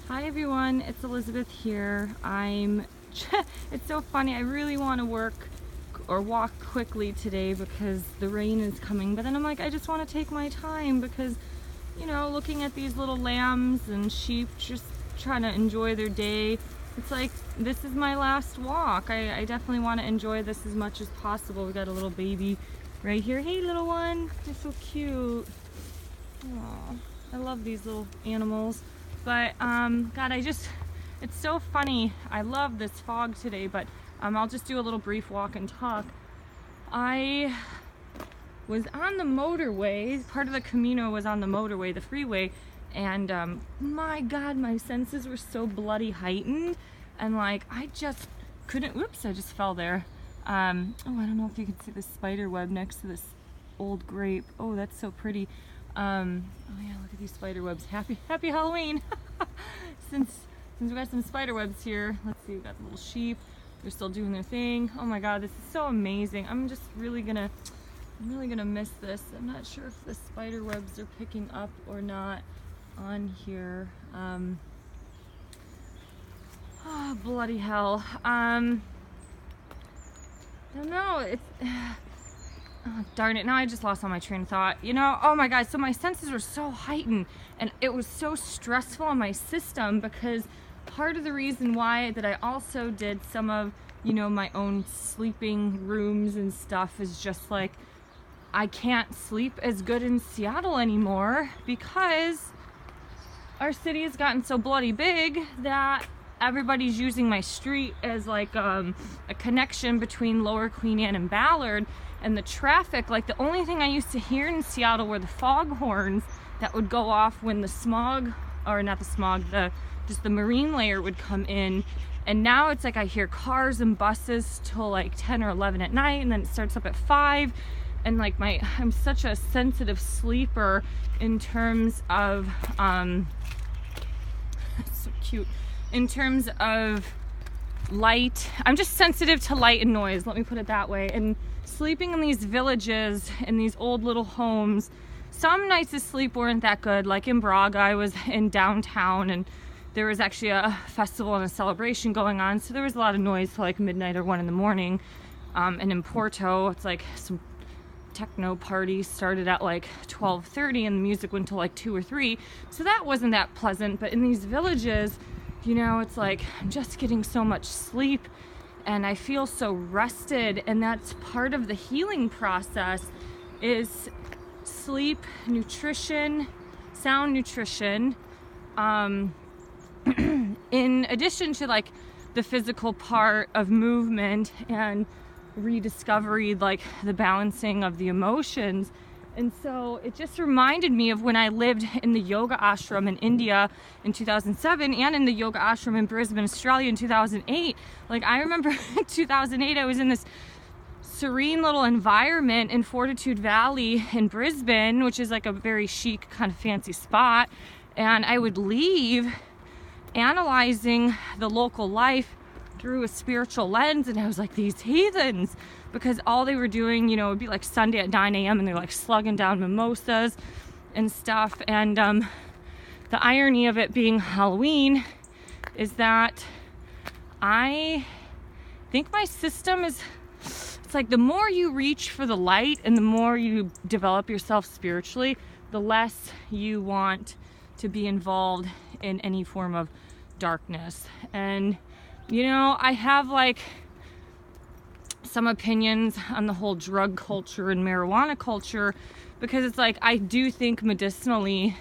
Hi everyone, it's Elizabeth here. It's so funny, I really want to walk quickly today because the rain is coming, but then I'm like, I just want to take my time because, looking at these little lambs and sheep just trying to enjoy their day, it's like, this is my last walk. I definitely want to enjoy this as much as possible. We got a little baby right here. Hey little one, they're so cute. Aww, I love these little animals. But God, it's so funny. I love this fog today, but I'll just do a little brief walk and talk. I was on the motorway, part of the Camino was on the motorway, the freeway, and my God, my senses were so bloody heightened, and like, I just couldn't, whoops, I just fell there. Oh, I don't know if you can see the spider web next to this old grape. Oh, that's so pretty. Oh yeah, look at these spider webs. Happy Halloween! Since we got some spider webs here, let's see, we got the little sheep. They're still doing their thing. Oh my God, this is so amazing. I'm really gonna miss this. I'm not sure if the spider webs are picking up or not on here. Oh, bloody hell. I don't know. Oh, darn it, now I just lost all my train of thought. Oh my God, so my senses were so heightened and it was so stressful on my system because part of the reason why that I also did some of, my own sleeping rooms and stuff is just like, I can't sleep as good in Seattle anymore because our city has gotten so bloody big that everybody's using my street as like a connection between Lower Queen Anne and Ballard. And the traffic, like the only thing I used to hear in Seattle were the foghorns that would go off when the smog, or not the smog, just the marine layer would come in. And now it's like I hear cars and buses till like 10 or 11 at night, and then it starts up at 5. And like I'm such a sensitive sleeper in terms of, so cute, in terms of light. I'm just sensitive to light and noise, let me put it that way. And sleeping in these villages, in these old little homes, some nights of sleep weren't that good. Like in Braga, I was in downtown and there was actually a festival and a celebration going on, so there was a lot of noise till like midnight or 1 in the morning. And in Porto, it's like some techno party started at like 12:30 and the music went till like 2 or 3, so that wasn't that pleasant. But in these villages, it's like I'm just getting so much sleep and I feel so rested, and that's part of the healing process is sleep, nutrition, sound nutrition, in addition to like the physical part of movement and rediscovery, like the balancing of the emotions. And so it just reminded me of when I lived in the yoga ashram in India in 2007 and in the yoga ashram in Brisbane, Australia in 2008. Like I remember in 2008, I was in this serene little environment in Fortitude Valley in Brisbane, which is like a very chic kind of fancy spot. And I would leave analyzing the local life through a spiritual lens, and I was like, these heathens, because all they were doing, it would be like Sunday at 9 a.m. and they're like slugging down mimosas and stuff. And the irony of it being Halloween is that I think my system it's like the more you reach for the light and the more you develop yourself spiritually, the less you want to be involved in any form of darkness. And I have like some opinions on the whole drug culture and marijuana culture, because it's like I do think medicinally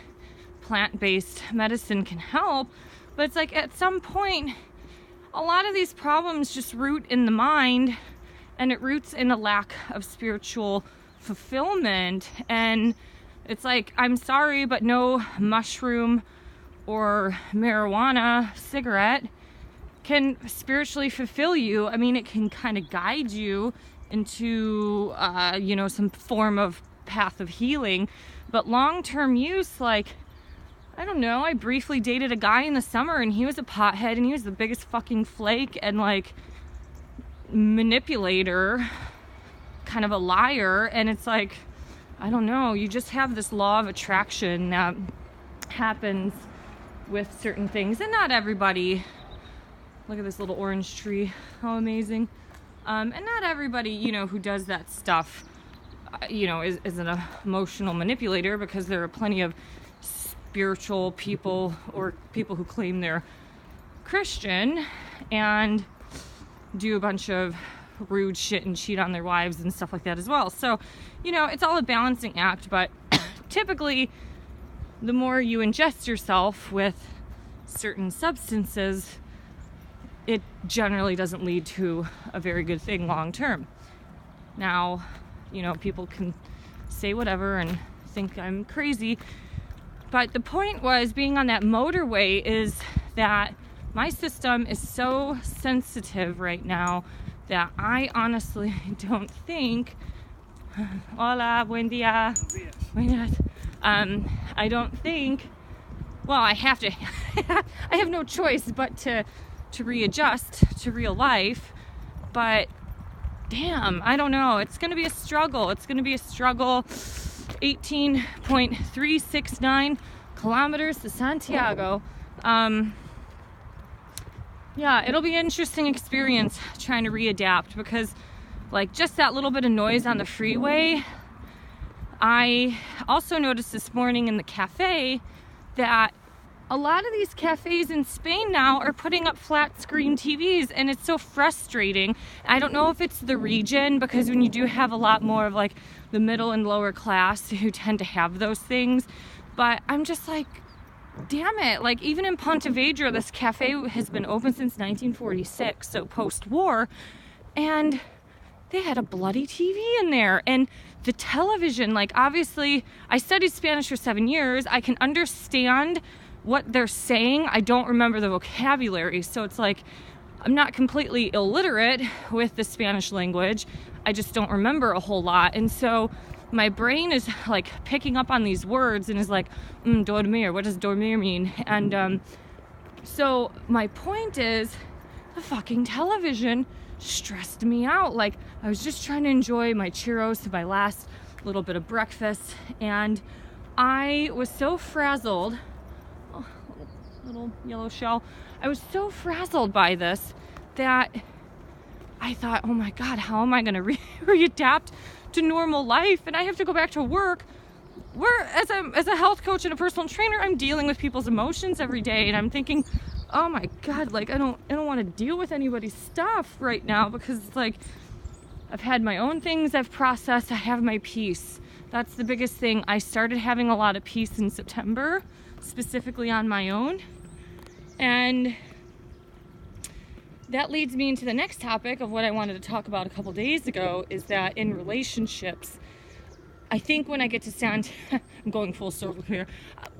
plant-based medicine can help, but it's like at some point a lot of these problems just root in the mind, and it roots in a lack of spiritual fulfillment. And it's like, I'm sorry, but no mushroom or marijuana cigarette can spiritually fulfill you. I mean, it can kind of guide you into, some form of path of healing, but long-term use, like, I don't know, I briefly dated a guy in the summer and he was a pothead and he was the biggest fucking flake and like manipulator, kind of a liar. And it's like, I don't know, you just have this law of attraction that happens with certain things. And not everybody, look at this little orange tree, how amazing. And not everybody, you know, who does that stuff, you know, is an emotional manipulator, because there are plenty of spiritual people or people who claim they're Christian and do a bunch of rude shit and cheat on their wives and stuff like that as well. So, you know, it's all a balancing act, but typically the more you ingest yourself with certain substances, it generally doesn't lead to a very good thing long term. Now, you know, people can say whatever and think I'm crazy, but the point was, being on that motorway, is that my system is so sensitive right now that I honestly don't think, hola, buen dia, I don't think, well, I have to, I have no choice but to readjust to real life, but damn, I don't know, it's going to be a struggle, 18.369 kilometers to Santiago. Yeah, it'll be an interesting experience trying to readapt, because like just that little bit of noise on the freeway. I also noticed this morning in the cafe that a lot of these cafes in Spain now are putting up flat screen TVs, and it's so frustrating. I don't know if it's the region, because when you do have a lot more of like the middle and lower class who tend to have those things, but I'm just like, damn it, like even in Pontevedra, this cafe has been open since 1946, so post-war, and they had a bloody TV in there. And the television, like, obviously I studied Spanish for 7 years, I can understand what they're saying, I don't remember the vocabulary, so it's like I'm not completely illiterate with the Spanish language, I just don't remember a whole lot, and so my brain is like picking up on these words and is like, dormir, what does dormir mean? And so my point is, the fucking television stressed me out. Like, I was just trying to enjoy my churros, my last little bit of breakfast, and I was so frazzled. Oh, little yellow shell. I was so frazzled by this that I thought, oh my God, how am I going to readapt to normal life? And I have to go back to work where, as a health coach and a personal trainer, I'm dealing with people's emotions every day, and I'm thinking, oh my God, like I don't want to deal with anybody's stuff right now, because it's like I've had my own things I've processed, I have my peace. That's the biggest thing. I started having a lot of peace in September, specifically on my own, and that leads me into the next topic of what I wanted to talk about a couple days ago, is that in relationships, I think when I get to I'm going full circle here.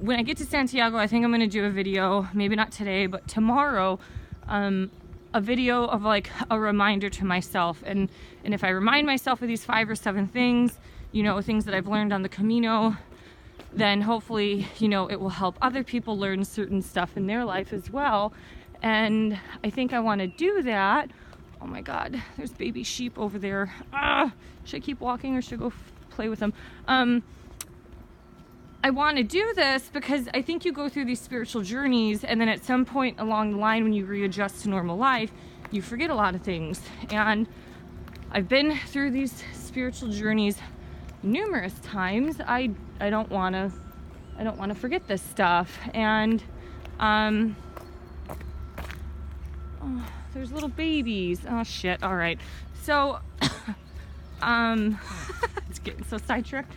When I get to Santiago, I think I'm going to do a video, maybe not today, but tomorrow, a video of like a reminder to myself. And if I remind myself of these 5 or 7 things, you know, things that I've learned on the Camino, then hopefully, you know, it will help other people learn certain stuff in their life as well. And I think I want to do that. Oh my God, there's baby sheep over there. Should I keep walking or should I go play with them? I want to do this because I think you go through these spiritual journeys, and then at some point along the line, when you readjust to normal life, you forget a lot of things. And I've been through these spiritual journeys numerous times. I don't want to forget this stuff. And oh, there's little babies. Oh shit. All right. So it's getting so sidetracked.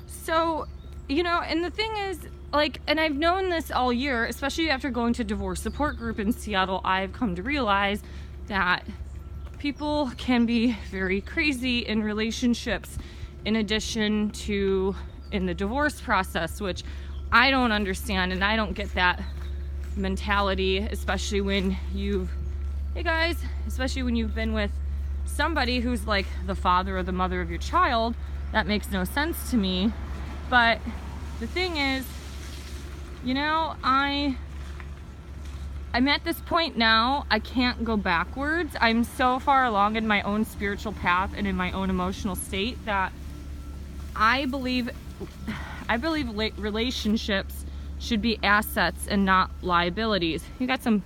So, you know, and the thing is, like, and I've known this all year, especially after going to divorce support group in Seattle, I've come to realize that people can be very crazy in relationships, in addition to in the divorce process, which I don't understand, and I don't get that mentality, especially when especially when you've been with somebody who's like the father or the mother of your child. That makes no sense to me. But the thing is, you know, I'm at this point now, I can't go backwards. I'm so far along in my own spiritual path and in my own emotional state that I believe relationships should be assets and not liabilities. You got some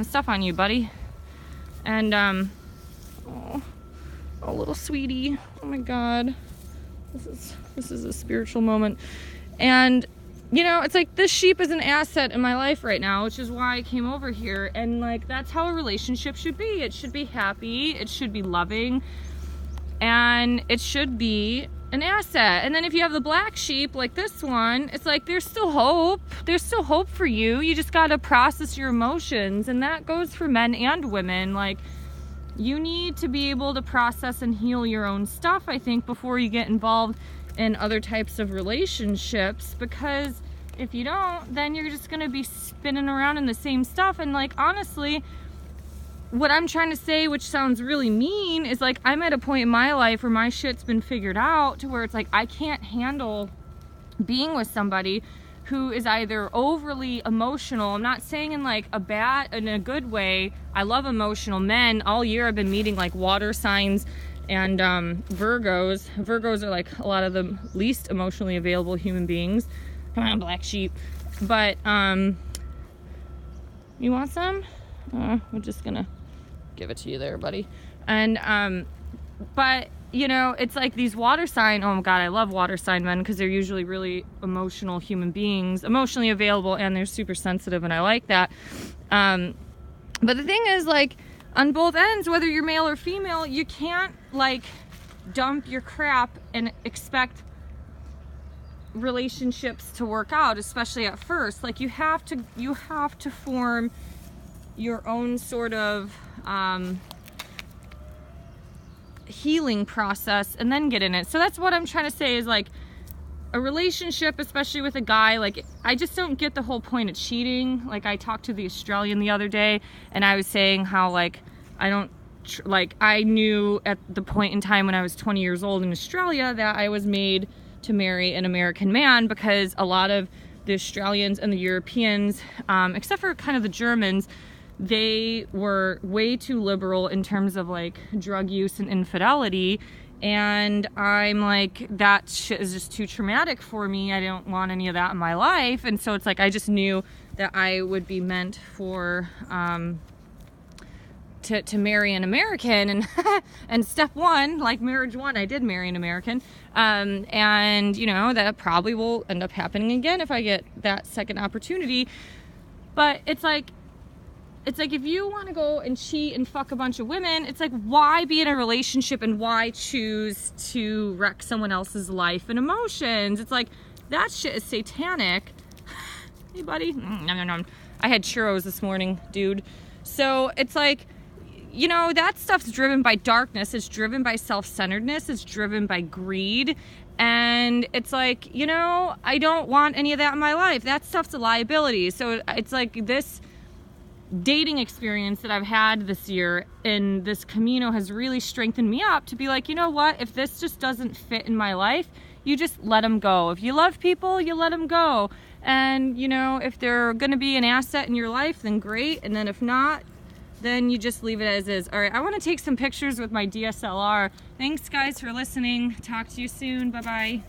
stuff on you, buddy. And oh, little sweetie. Oh my God. This is a spiritual moment. And you know, it's like this sheep is an asset in my life right now, which is why I came over here. And like, that's how a relationship should be. It should be happy, it should be loving, and it should be an asset. And then if you have the black sheep like this one, it's like there's still hope. There's still hope for you. You just got to process your emotions. And that goes for men and women. Like, you need to be able to process and heal your own stuff, I think, before you get involved in other types of relationships, because if you don't, then you're just gonna be spinning around in the same stuff. And like, honestly, what I'm trying to say, which sounds really mean, is like, I'm at a point in my life where my shit's been figured out to where it's like I can't handle being with somebody who is either overly emotional. I'm not saying in like in a good way. I love emotional men. All year I've been meeting like water signs and Virgos. Virgos are like a lot of the least emotionally available human beings. Come on, black sheep. But you want some? We're just gonna give it to you there, buddy. And but you know, it's like these water sign, oh my God, I love water sign men because they're usually really emotional human beings, emotionally available, and they're super sensitive, and I like that. But the thing is, like, on both ends, whether you're male or female, you can't like dump your crap and expect relationships to work out, especially at first. Like, you have to form your own sort of healing process and then get in it. So that's what I'm trying to say, is like, a relationship, especially with a guy, like, I just don't get the whole point of cheating. Like, I talked to the Australian the other day, and I was saying how, like, I knew at the point in time when I was 20 years old in Australia that I was made to marry an American man, because a lot of the Australians and the Europeans, except for kind of the Germans, they were way too liberal in terms of like drug use and infidelity. And I'm like, that shit is just too traumatic for me. I don't want any of that in my life. And so it's like, I just knew that I would be meant for to marry an American. And and step one, like marriage one, I did marry an American. And you know, that probably will end up happening again if I get that second opportunity. But it's like if you want to go and cheat and fuck a bunch of women, it's like, why be in a relationship and why choose to wreck someone else's life and emotions? It's like, that shit is satanic. Hey, buddy. No. I had churros this morning, dude. So it's like, you know, that stuff's driven by darkness. It's driven by self-centeredness. It's driven by greed. And it's like, you know, I don't want any of that in my life. That stuff's a liability. So it's like, this dating experience that I've had this year in this Camino has really strengthened me up to be like, you know what, if this just doesn't fit in my life, you just let them go. If you love people, you let them go. And you know, if they're gonna be an asset in your life, then great. And then if not, then you just leave it as is. All right, I want to take some pictures with my DSLR. Thanks guys for listening. Talk to you soon. Bye bye.